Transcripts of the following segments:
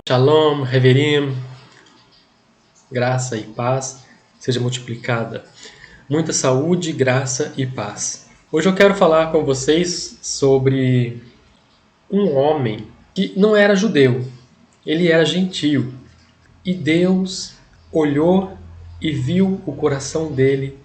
Shalom, Reverim, graça e paz seja multiplicada. Muita saúde, graça e paz. Hoje eu quero falar com vocês sobre um homem que não era judeu, ele era gentio. E Deus olhou e viu o coração dele.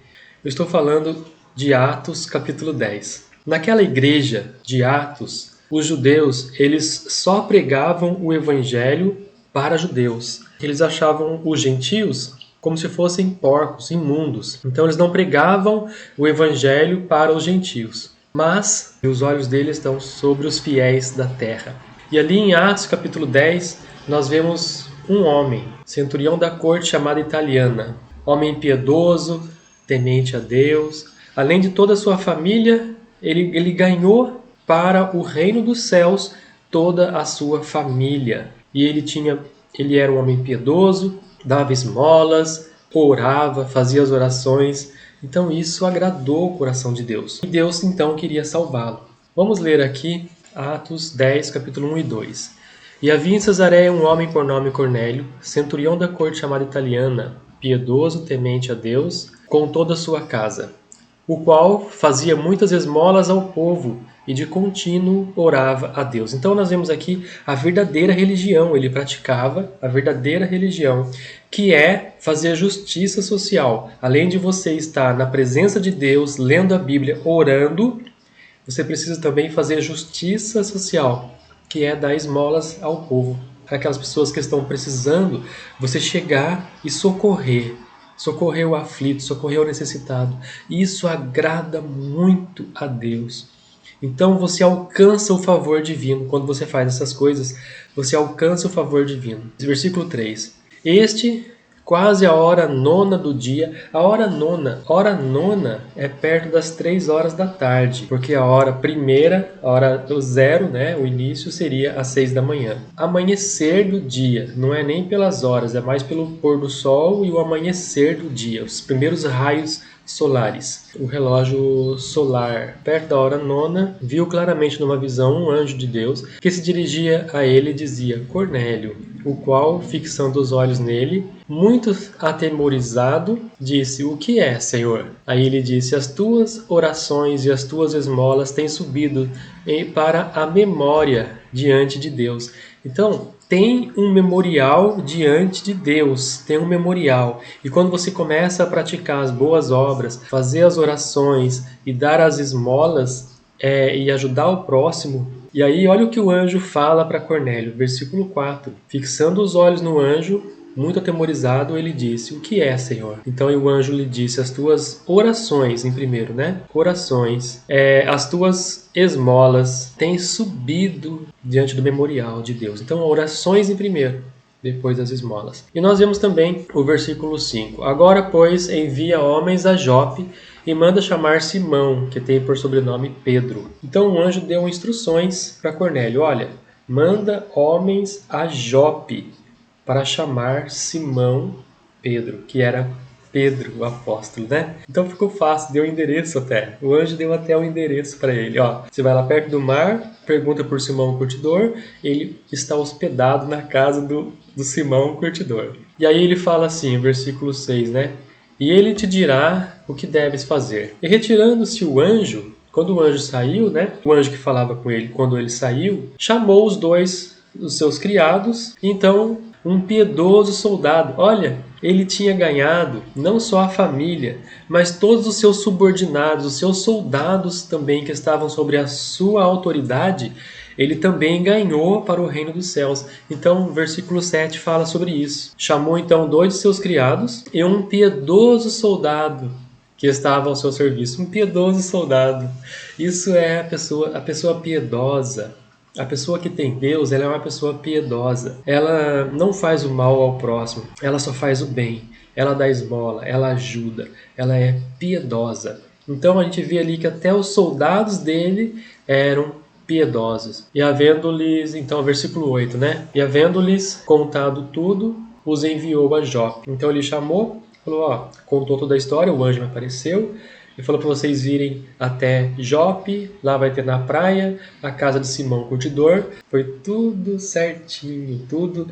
Eu estou falando de Atos capítulo 10. Naquela igreja de Atos, os judeus, eles só pregavam o evangelho para judeus. Eles achavam os gentios como se fossem porcos, imundos. Então eles não pregavam o evangelho para os gentios. Mas os olhos deles estão sobre os fiéis da terra. E ali em Atos capítulo 10, nós vemos um homem, centurião da corte chamada Italiana, homem piedoso, temente a Deus. Além de toda a sua família, ele ganhou para o reino dos céus toda a sua família. E ele era um homem piedoso, dava esmolas, orava, fazia as orações. Então isso agradou o coração de Deus. E Deus então queria salvá-lo. Vamos ler aqui Atos 10, capítulo 1 e 2. E havia em Cesareia um homem por nome Cornélio, centurião da corte chamada Italiana, piedoso, temente a Deus, com toda a sua casa, o qual fazia muitas esmolas ao povo e de contínuo orava a Deus. Então nós vemos aqui a verdadeira religião, ele praticava a verdadeira religião, que é fazer justiça social. Além de você estar na presença de Deus, lendo a Bíblia, orando, você precisa também fazer justiça social, que é dar esmolas ao povo. Para aquelas pessoas que estão precisando, você chegar e socorrer o aflito, socorrer o necessitado. Isso agrada muito a Deus. Então você alcança o favor divino. Quando você faz essas coisas, você alcança o favor divino. Versículo 3. Quase a hora nona do dia. Hora nona é perto das 3 horas da tarde, porque a hora primeira, a hora do zero, né, o início seria às 6 da manhã. Amanhecer do dia, não é nem pelas horas, é mais pelo pôr do sol e o amanhecer do dia, os primeiros raios solares. O relógio solar, perto da hora nona, viu claramente numa visão um anjo de Deus que se dirigia a ele e dizia: Cornélio, o qual, fixando os olhos nele, muito atemorizado, disse: O que é, Senhor? Aí ele disse: As tuas orações e as tuas esmolas têm subido para a memória diante de Deus. Então, tem um memorial diante de Deus, tem um memorial. E quando você começa a praticar as boas obras, fazer as orações e dar as esmolas e ajudar o próximo, e aí olha o que o anjo fala para Cornélio, versículo 4. Fixando os olhos no anjo, muito atemorizado, ele disse: O que é, Senhor? Então o anjo lhe disse: As tuas orações, em primeiro, né? Orações, as tuas esmolas têm subido diante do memorial de Deus. Então, orações em primeiro, depois das esmolas. E nós vemos também o versículo 5. Agora, pois, envia homens a Jope e manda chamar Simão, que tem por sobrenome Pedro. Então o anjo deu instruções para Cornélio: Olha, manda homens a Jope para chamar Simão Pedro, que era Pedro, o apóstolo, né? Então ficou fácil, deu o endereço até. O anjo deu até o endereço para ele. Ó, você vai lá perto do mar, pergunta por Simão o curtidor, ele está hospedado na casa do Simão o curtidor. E aí ele fala assim, versículo 6, né? E ele te dirá o que deves fazer. E retirando-se o anjo, quando o anjo saiu, né? O anjo que falava com ele, quando ele saiu, chamou os seus criados. Então um piedoso soldado, olha, ele tinha ganhado não só a família, mas todos os seus subordinados, os seus soldados também que estavam sobre a sua autoridade, ele também ganhou para o reino dos céus. Então, o versículo 7 fala sobre isso. Chamou então 2 de seus criados e um piedoso soldado que estava ao seu serviço. Um piedoso soldado. Isso é a pessoa piedosa. A pessoa que tem Deus, ela é uma pessoa piedosa. Ela não faz o mal ao próximo, ela só faz o bem. Ela dá esmola, ela ajuda, ela é piedosa. Então a gente vê ali que até os soldados dele eram piedosos. E havendo-lhes, então, versículo 8, né? E havendo-lhes contado tudo, os enviou a Jope. Então ele chamou, falou, ó, contou toda a história, o anjo me apareceu, Ele falou para vocês virem até Jope, lá vai ter na praia a casa de Simão Curtidor. Foi tudo certinho, tudo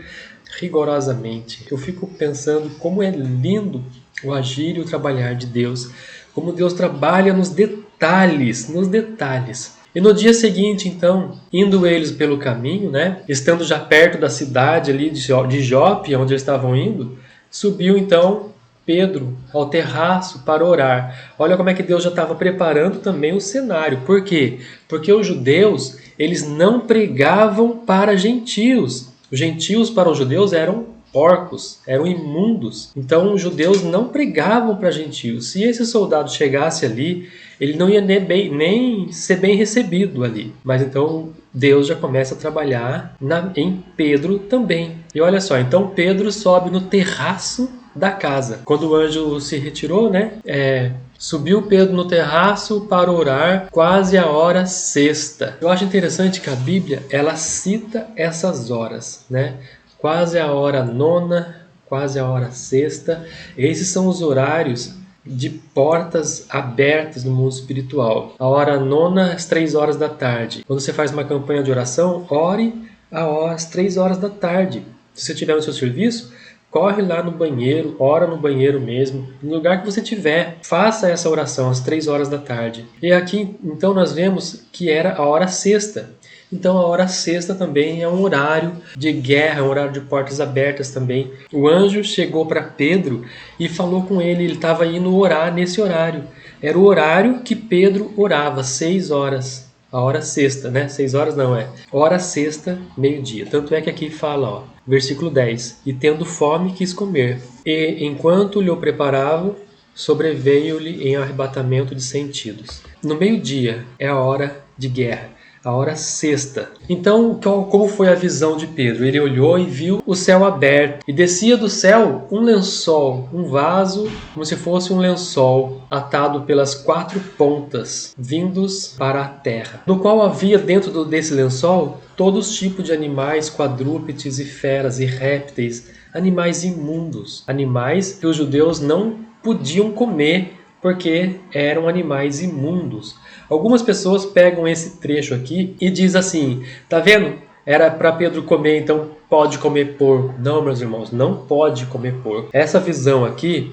rigorosamente. Eu fico pensando como é lindo o agir e o trabalhar de Deus, como Deus trabalha nos detalhes, nos detalhes. E no dia seguinte, então, indo eles pelo caminho, né, estando já perto da cidade ali de Jope, onde eles estavam indo, subiu então Pedro ao terraço para orar. Olha como é que Deus já estava preparando também o cenário. Por quê? Porque os judeus, eles não pregavam para gentios. Os gentios para os judeus eram porcos, eram imundos. Então os judeus não pregavam para gentios. Se esse soldado chegasse ali, ele não ia nem ser bem recebido ali. Mas então Deus já começa a trabalhar em Pedro também. E olha só, então Pedro sobe no terraço da casa. Quando o anjo se retirou, né? Subiu Pedro no terraço para orar, quase a hora sexta. Eu acho interessante que a Bíblia, ela cita essas horas, né? Quase a hora nona, quase a hora sexta. Esses são os horários de portas abertas no mundo espiritual. A hora nona, às 3 horas da tarde. Quando você faz uma campanha de oração, ore às 3 horas da tarde. Se você estiver no seu serviço, corre lá no banheiro, ora no banheiro mesmo, no lugar que você tiver, faça essa oração às 3 horas da tarde. E aqui, então, nós vemos que era a hora sexta. Então, a hora sexta também é um horário de guerra, um horário de portas abertas também. O anjo chegou para Pedro e falou com ele, ele estava indo orar nesse horário. Era o horário que Pedro orava, 6 horas. A hora sexta, né? 6 horas não é. Hora sexta, meio-dia. Tanto é que aqui fala, ó, versículo 10. E tendo fome quis comer. E enquanto lhe o preparavam, sobreveio-lhe em arrebatamento de sentidos. No meio-dia é a hora de guerra. A hora sexta. Então, como foi a visão de Pedro? Ele olhou e viu o céu aberto. E descia do céu um lençol, um vaso, como se fosse um lençol, atado pelas 4 pontas, vindos para a terra. No qual havia dentro desse lençol todos os tipos de animais, quadrúpedes e feras e répteis, animais imundos, animais que os judeus não podiam comer porque eram animais imundos. Algumas pessoas pegam esse trecho aqui e diz assim, tá vendo? Era para Pedro comer, então pode comer porco. Não, meus irmãos, não pode comer porco. Essa visão aqui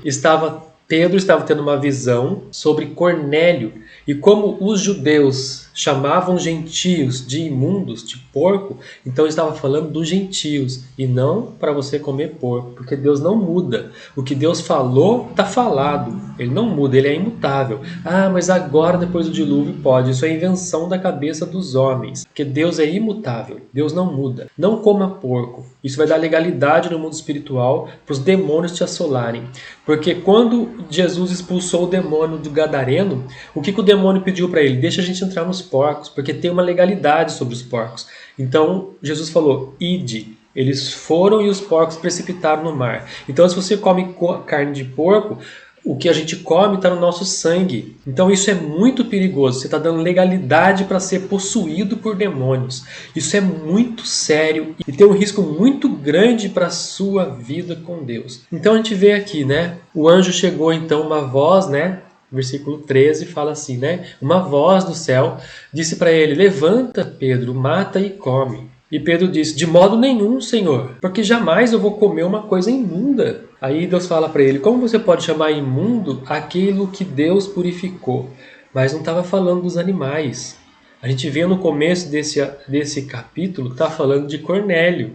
Pedro estava tendo uma visão sobre Cornélio. E como os judeus chamavam gentios de imundos, de porco, então ele estava falando dos gentios e não para você comer porco, porque Deus não muda. O que Deus falou, está falado. Ele não muda, ele é imutável. Ah, mas agora, depois do dilúvio, pode. Isso é invenção da cabeça dos homens, porque Deus é imutável. Deus não muda. Não coma porco. Isso vai dar legalidade no mundo espiritual para os demônios te assolarem. Porque quando Jesus expulsou o demônio do Gadareno, o que o demônio pediu para ele? Deixa a gente entrar nos porcos, porque tem uma legalidade sobre os porcos. Então Jesus falou, ide. Eles foram e os porcos precipitaram no mar. Então se você come carne de porco, o que a gente come está no nosso sangue. Então isso é muito perigoso. Você está dando legalidade para ser possuído por demônios. Isso é muito sério e tem um risco muito grande para a sua vida com Deus. Então a gente vê aqui, né? O anjo chegou, então, uma voz, né? Versículo 13 fala assim, né? Uma voz do céu disse para ele, levanta, Pedro, mata e come. E Pedro disse, de modo nenhum, Senhor, porque jamais eu vou comer uma coisa imunda. Aí Deus fala para ele, como você pode chamar imundo aquilo que Deus purificou? Mas não estava falando dos animais. A gente vê no começo desse capítulo, está falando de Cornélio.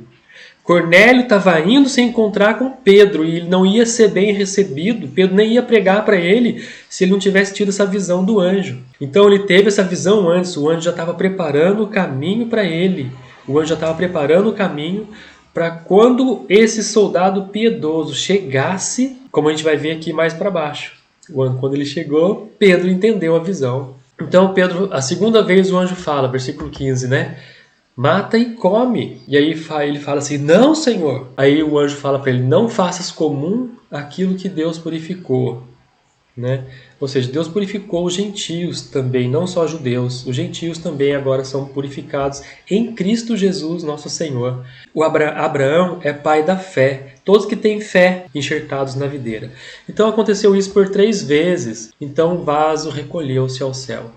Cornélio estava indo se encontrar com Pedro e ele não ia ser bem recebido. Pedro nem ia pregar para ele se ele não tivesse tido essa visão do anjo. Então ele teve essa visão antes, o anjo já estava preparando o caminho para ele. O anjo já estava preparando o caminho para quando esse soldado piedoso chegasse, como a gente vai ver aqui mais para baixo. Quando ele chegou, Pedro entendeu a visão. Então Pedro, a segunda vez o anjo fala, versículo 15, né? Mata e come. E aí ele fala assim, não, Senhor. Aí o anjo fala para ele, não faças comum aquilo que Deus purificou. né? Ou seja, Deus purificou os gentios também, não só judeus. Os gentios também agora são purificados em Cristo Jesus, nosso Senhor. Abraão é pai da fé. Todos que têm fé enxertados na videira. Então aconteceu isso por 3 vezes. Então o vaso recolheu-se ao céu.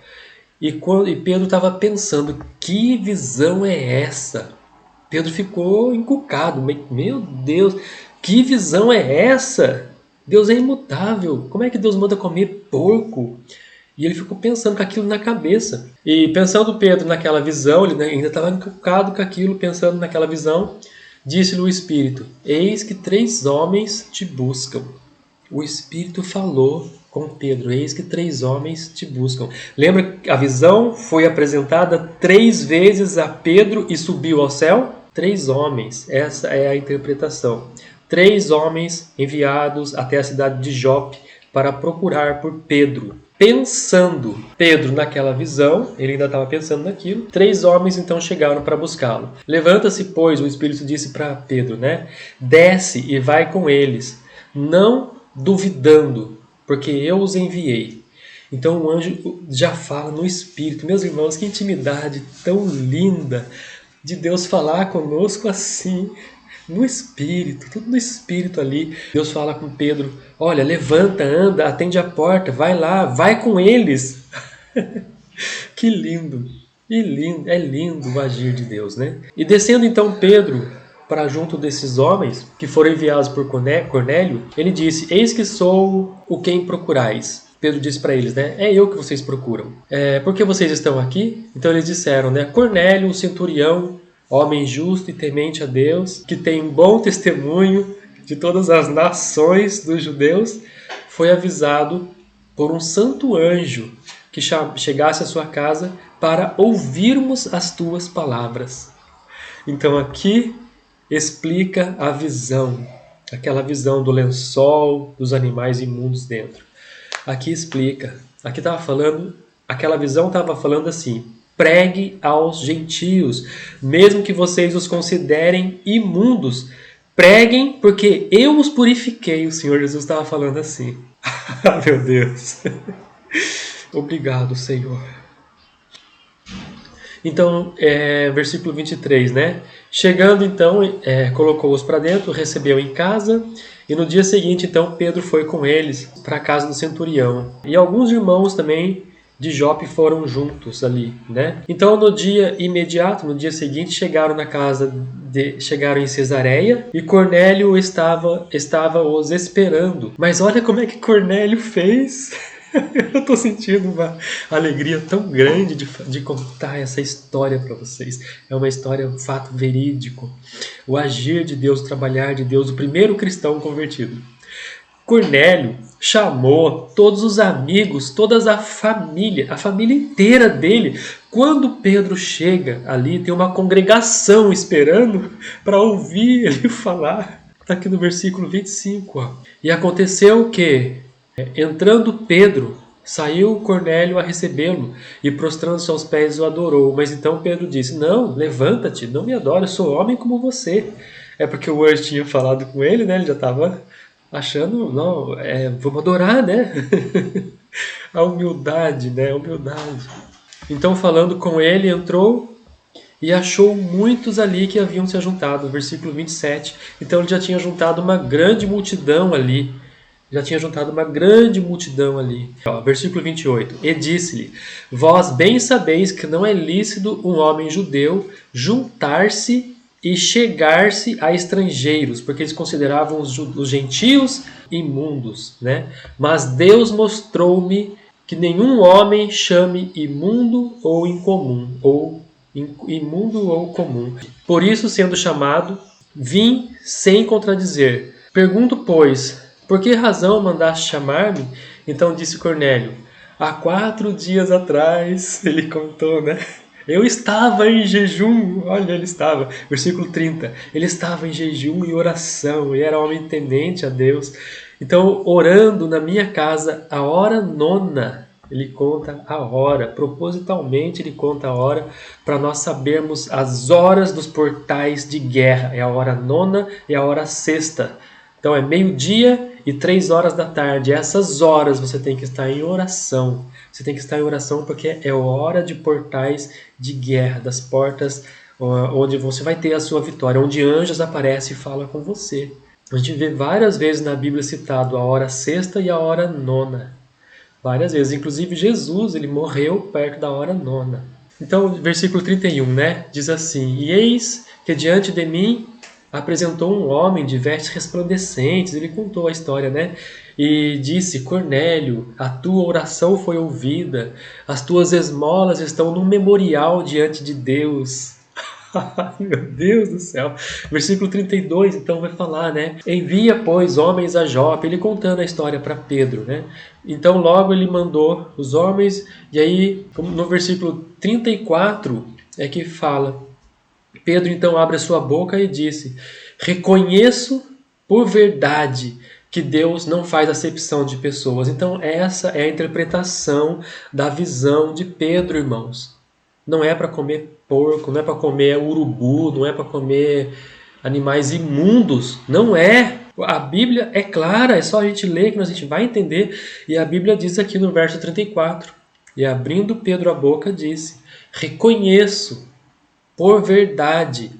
E Pedro estava pensando, que visão é essa? Pedro ficou encucado. Meu Deus, que visão é essa? Deus é imutável. Como é que Deus manda comer porco? E ele ficou pensando com aquilo na cabeça. E pensando Pedro naquela visão, ele ainda estava encucado com aquilo, pensando naquela visão, disse-lhe o Espírito: Eis que 3 homens te buscam. O Espírito falou com Pedro: Eis que 3 homens te buscam. Lembra que a visão foi apresentada 3 vezes a Pedro e subiu ao céu? 3 homens, essa é a interpretação. 3 homens enviados até a cidade de Jope para procurar por Pedro. Pensando Pedro naquela visão, ele ainda estava pensando naquilo, 3 homens então chegaram para buscá-lo. Levanta-se, pois, o Espírito disse para Pedro, né? Desce e vai com eles, não duvidando, porque eu os enviei. Então o anjo já fala no Espírito. Meus irmãos, que intimidade tão linda de Deus falar conosco assim, no Espírito, tudo no Espírito ali. Deus fala com Pedro: olha, levanta, anda, atende a porta, vai lá, vai com eles. Que lindo, que lindo, é lindo o agir de Deus, né? E descendo então Pedro para junto desses homens que foram enviados por Cornélio, ele disse: Eis que sou o quem procurais. Pedro disse para eles, né? É eu que vocês procuram. Por que vocês estão aqui? Então eles disseram, né? Cornélio, o centurião, homem justo e temente a Deus, que tem um bom testemunho de todas as nações dos judeus, foi avisado por um santo anjo que chegasse à sua casa para ouvirmos as tuas palavras. Então aqui explica a visão, aquela visão do lençol, dos animais imundos dentro. Aqui explica, aqui estava falando, aquela visão estava falando assim: pregue aos gentios, mesmo que vocês os considerem imundos, preguem porque eu os purifiquei. O Senhor Jesus estava falando assim. Ah, meu Deus. Obrigado, Senhor. Então, versículo 23, né? Chegando então, colocou-os para dentro, recebeu em casa, e no dia seguinte, então, Pedro foi com eles para a casa do centurião. E alguns irmãos também de Jope foram juntos ali, né? Então, no dia imediato, no dia seguinte, chegaram na casa, chegaram em Cesareia, e Cornélio estava os esperando. Mas olha como é que Cornélio fez. Eu estou sentindo uma alegria tão grande de contar essa história para vocês. É uma história, um fato verídico. O agir de Deus, o trabalhar de Deus, o primeiro cristão convertido. Cornélio chamou todos os amigos, toda a família inteira dele. Quando Pedro chega ali, tem uma congregação esperando para ouvir ele falar. Está aqui no versículo 25. Ó. E aconteceu que, entrando Pedro, saiu Cornélio a recebê-lo e prostrando-se aos pés o adorou. Mas então Pedro disse: não, levanta-te, não me adore, eu sou homem como você. É porque o anjo tinha falado com ele, né? Ele já estava achando, não, vamos adorar, né? A humildade, né? A humildade. Então, falando com ele, entrou e achou muitos ali que haviam se ajuntado. Versículo 27. Então, ele já tinha juntado uma grande multidão ali. Versículo 28. E disse-lhe: vós bem sabeis que não é lícito um homem judeu juntar-se e chegar-se a estrangeiros, porque eles consideravam os gentios imundos, né? Mas Deus mostrou-me que nenhum homem chame imundo ou incomum, ou imundo ou comum. Por isso, sendo chamado, vim sem contradizer. Pergunto, pois, por que razão mandaste chamar-me? Então disse Cornélio: há 4 dias atrás, ele contou, né? Eu estava em jejum, olha, ele estava, versículo 30, ele estava em jejum e oração, e era homem temente a Deus. Então, orando na minha casa, a hora 9, ele conta a hora, propositalmente ele conta a hora, para nós sabermos as horas dos portais de guerra, é a hora 9 e a hora 6. Então é meio-dia e 3 horas da tarde. Essas horas você tem que estar em oração. Você tem que estar em oração porque é hora de portais de guerra, das portas onde você vai ter a sua vitória, onde anjos aparecem e falam com você. A gente vê várias vezes na Bíblia citado a hora sexta e a hora nona. Várias vezes. Inclusive Jesus, ele morreu perto da hora nona. Então, versículo 31, né? Diz assim: E eis que diante de mim apresentou um homem de vestes resplandecentes. Ele contou a história, né? E disse: Cornélio, a tua oração foi ouvida, as tuas esmolas estão no memorial diante de Deus. Ai, meu Deus do céu. Versículo 32, então vai falar, né? Envia, pois, homens a Jope. Ele contando a história para Pedro, né? Então logo ele mandou os homens, e aí no versículo 34 é que fala: Pedro então abre a sua boca e disse: Reconheço por verdade que Deus não faz acepção de pessoas. Então essa é a interpretação da visão de Pedro, irmãos. Não é para comer porco, não é para comer urubu, não é para comer animais imundos. Não é. A Bíblia é clara, é só a gente ler que a gente vai entender. E a Bíblia diz aqui no verso 34: E abrindo Pedro a boca disse: Reconheço por verdade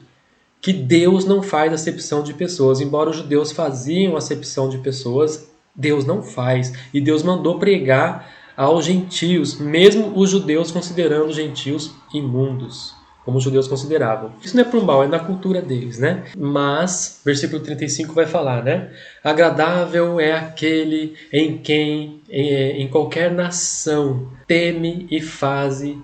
que Deus não faz acepção de pessoas. Embora os judeus faziam acepção de pessoas, Deus não faz. E Deus mandou pregar aos gentios, mesmo os judeus considerando os gentios imundos, como os judeus consideravam. Isso não é por mal, é na cultura deles, né? Mas, versículo 35 vai falar, né? Agradável é aquele em quem, em qualquer nação, teme e faze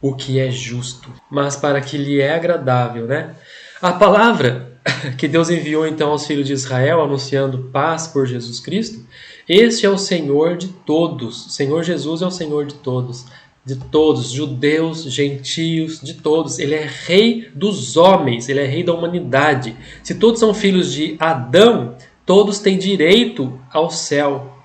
o que é justo, mas para que lhe é agradável, né? A palavra que Deus enviou então aos filhos de Israel, anunciando paz por Jesus Cristo, este é o Senhor de todos. O Senhor Jesus é o Senhor de todos, judeus, gentios, de todos. Ele é rei dos homens, ele é rei da humanidade. Se todos são filhos de Adão, todos têm direito ao céu.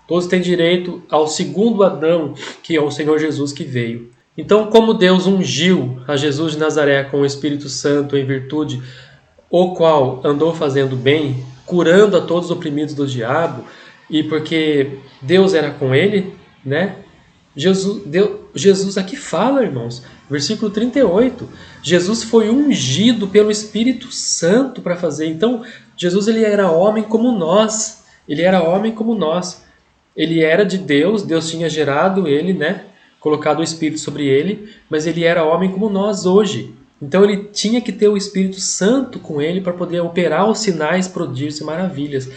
Todos têm direito ao segundo Adão, que é o Senhor Jesus que veio. Então, como Deus ungiu a Jesus de Nazaré com o Espírito Santo em virtude o qual andou fazendo bem, curando a todos os oprimidos do diabo, e porque Deus era com ele, né? Jesus aqui fala, irmãos, versículo 38, Jesus foi ungido pelo Espírito Santo para fazer. Então, Jesus ele era homem como nós, ele era homem como nós. Ele era de Deus, Deus tinha gerado ele, né? Colocado o Espírito sobre ele, mas ele era homem como nós hoje. Então ele tinha que ter o Espírito Santo com ele para poder operar os sinais, prodígios e maravilhas.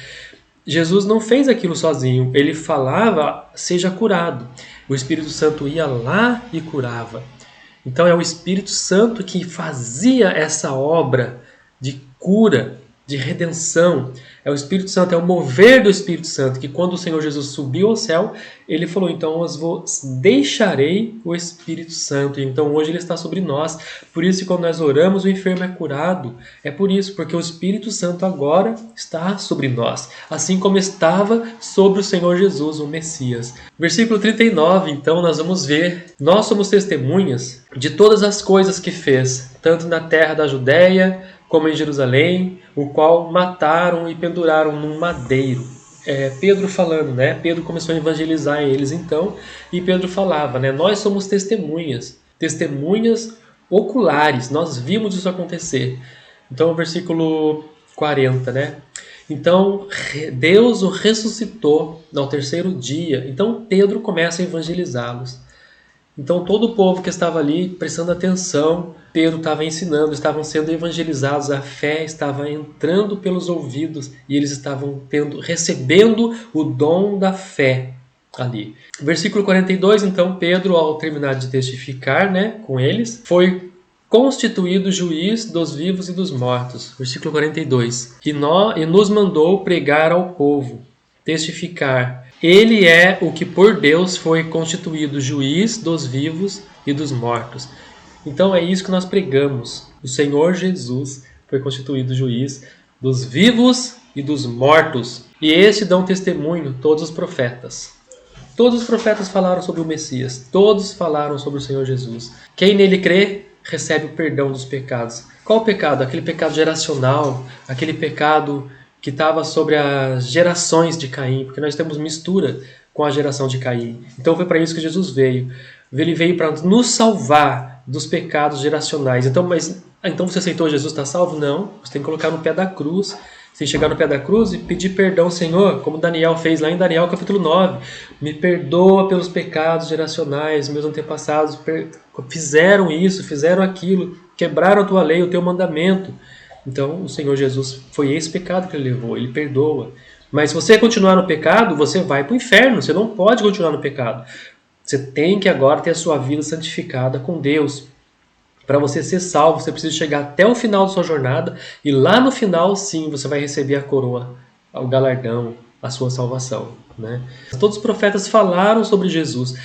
Jesus não fez aquilo sozinho, ele falava, seja curado. O Espírito Santo ia lá e curava. Então é o Espírito Santo que fazia essa obra de cura, de redenção. É o Espírito Santo, é o mover do Espírito Santo, que quando o Senhor Jesus subiu ao céu, ele falou, então eu vos deixarei o Espírito Santo. E então hoje ele está sobre nós. Por isso que quando nós oramos, o enfermo é curado. É por isso, porque o Espírito Santo agora está sobre nós, assim como estava sobre o Senhor Jesus, o Messias. Versículo 39, então nós vamos ver, nós somos testemunhas de todas as coisas que fez, tanto na terra da Judéia, como em Jerusalém, o qual mataram e penduraram num madeiro. Pedro falando, né? Pedro começou a evangelizar eles então, e Pedro falava, né? Nós somos testemunhas oculares, nós vimos isso acontecer. Então, versículo 40, né? Então, Deus o ressuscitou ao terceiro dia. Então, Pedro começa a evangelizá-los. Então todo o povo que estava ali prestando atenção, Pedro estava ensinando, estavam sendo evangelizados, a fé estava entrando pelos ouvidos e eles estavam recebendo o dom da fé ali. Versículo 42, então Pedro, ao terminar de testificar, né, com eles, foi constituído juiz dos vivos e dos mortos. Versículo 42. E nos mandou pregar ao povo, testificar. Ele é o que por Deus foi constituído juiz dos vivos e dos mortos. Então é isso que nós pregamos. O Senhor Jesus foi constituído juiz dos vivos e dos mortos. E este dão testemunho todos os profetas. Todos os profetas falaram sobre o Messias. Todos falaram sobre o Senhor Jesus. Quem nele crê, recebe o perdão dos pecados. Qual o pecado? Aquele pecado geracional, aquele pecado que estava sobre as gerações de Caim, porque nós temos mistura com a geração de Caim. Então foi para isso que Jesus veio. Ele veio para nos salvar dos pecados geracionais. Então você aceitou Jesus, está salvo? Não. Você tem que colocar no pé da cruz. Você chegar no pé da cruz e pedir perdão, Senhor, como Daniel fez lá em Daniel capítulo 9. Me perdoa pelos pecados geracionais, meus antepassados fizeram isso, fizeram aquilo, quebraram a tua lei, o teu mandamento. Então o Senhor Jesus, foi esse pecado que ele levou, ele perdoa. Mas se você continuar no pecado, você vai para o inferno, você não pode continuar no pecado. Você tem que agora ter a sua vida santificada com Deus. Para você ser salvo, você precisa chegar até o final da sua jornada e lá no final, sim, você vai receber a coroa, o galardão, a sua salvação. Né? Todos os profetas falaram sobre Jesus,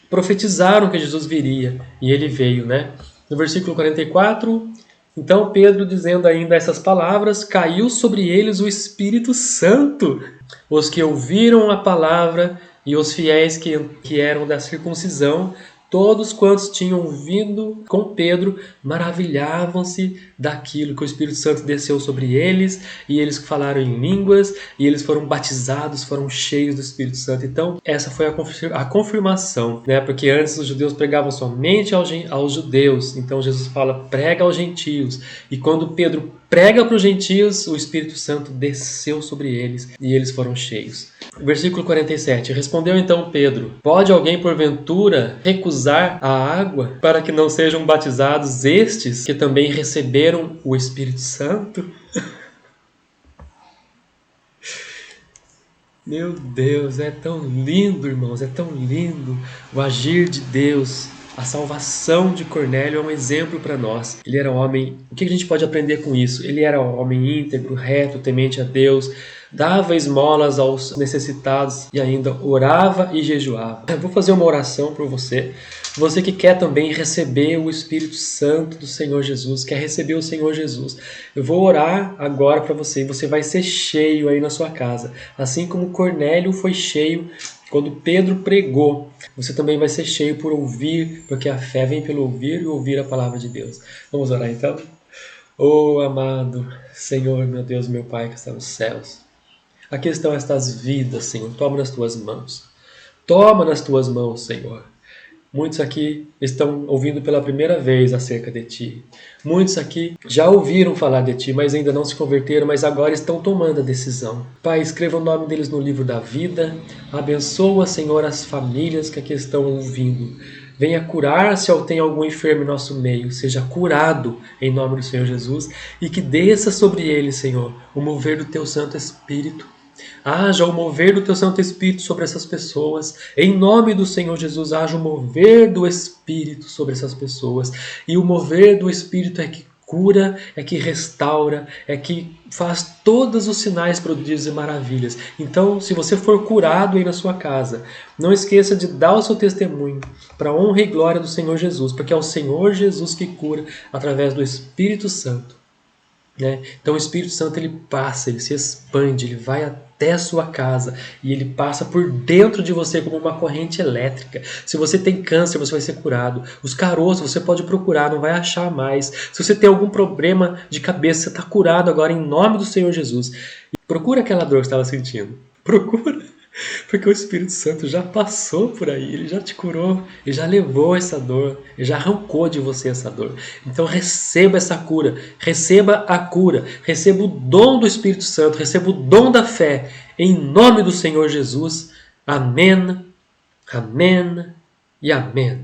profetizaram que Jesus viria e ele veio. Né? No versículo 44, então Pedro, dizendo ainda essas palavras, caiu sobre eles o Espírito Santo, os que ouviram a palavra e os fiéis que eram da circuncisão. Todos quantos tinham vindo com Pedro maravilhavam-se daquilo que o Espírito Santo desceu sobre eles, e eles falaram em línguas, e eles foram batizados, foram cheios do Espírito Santo. Então, essa foi a confirmação, né? Porque antes os judeus pregavam somente aos judeus, então Jesus fala, prega aos gentios. E quando Pedro prega para os gentios, o Espírito Santo desceu sobre eles, e eles foram cheios. Versículo 47. Respondeu então Pedro, pode alguém porventura recusar a água para que não sejam batizados estes que também receberam o Espírito Santo? Meu Deus, é tão lindo, irmãos, é tão lindo o agir de Deus. A salvação de Cornélio é um exemplo para nós. Ele era um homem... O que a gente pode aprender com isso? Ele era um homem íntegro, reto, temente a Deus, dava esmolas aos necessitados e ainda orava e jejuava. Eu vou fazer uma oração para você. Você que quer também receber o Espírito Santo do Senhor Jesus, quer receber o Senhor Jesus. Eu vou orar agora para você e você vai ser cheio aí na sua casa. Assim como Cornélio foi cheio quando Pedro pregou, você também vai ser cheio por ouvir, porque a fé vem pelo ouvir e ouvir a palavra de Deus. Vamos orar então? Oh, amado Senhor, meu Deus, meu Pai que está nos céus. Aqui estão estas vidas, Senhor. Toma nas tuas mãos. Toma nas tuas mãos, Senhor. Muitos aqui estão ouvindo pela primeira vez acerca de Ti. Muitos aqui já ouviram falar de Ti, mas ainda não se converteram, mas agora estão tomando a decisão. Pai, escreva o nome deles no livro da vida. Abençoa, Senhor, as famílias que aqui estão ouvindo. Venha curar se tem algum enfermo em nosso meio. Seja curado em nome do Senhor Jesus. E que desça sobre ele, Senhor, o mover do Teu Santo Espírito. Haja o mover do Teu Santo Espírito sobre essas pessoas. Em nome do Senhor Jesus, haja o mover do Espírito sobre essas pessoas. E o mover do Espírito é que cura, é que restaura, é que faz todos os sinais, prodígios e maravilhas. Então, se você for curado aí na sua casa, não esqueça de dar o seu testemunho para a honra e glória do Senhor Jesus, porque é o Senhor Jesus que cura através do Espírito Santo. Então o Espírito Santo ele passa, ele se expande, ele vai até a sua casa e ele passa por dentro de você como uma corrente elétrica. Se você tem câncer, você vai ser curado. Os caroços você pode procurar, não vai achar mais. Se você tem algum problema de cabeça, você está curado agora em nome do Senhor Jesus. E procura aquela dor que você estava sentindo. Procura. Porque o Espírito Santo já passou por aí, ele já te curou, ele já levou essa dor, ele já arrancou de você essa dor. Então receba essa cura, receba a cura, receba o dom do Espírito Santo, receba o dom da fé, em nome do Senhor Jesus. Amém, amém e amém.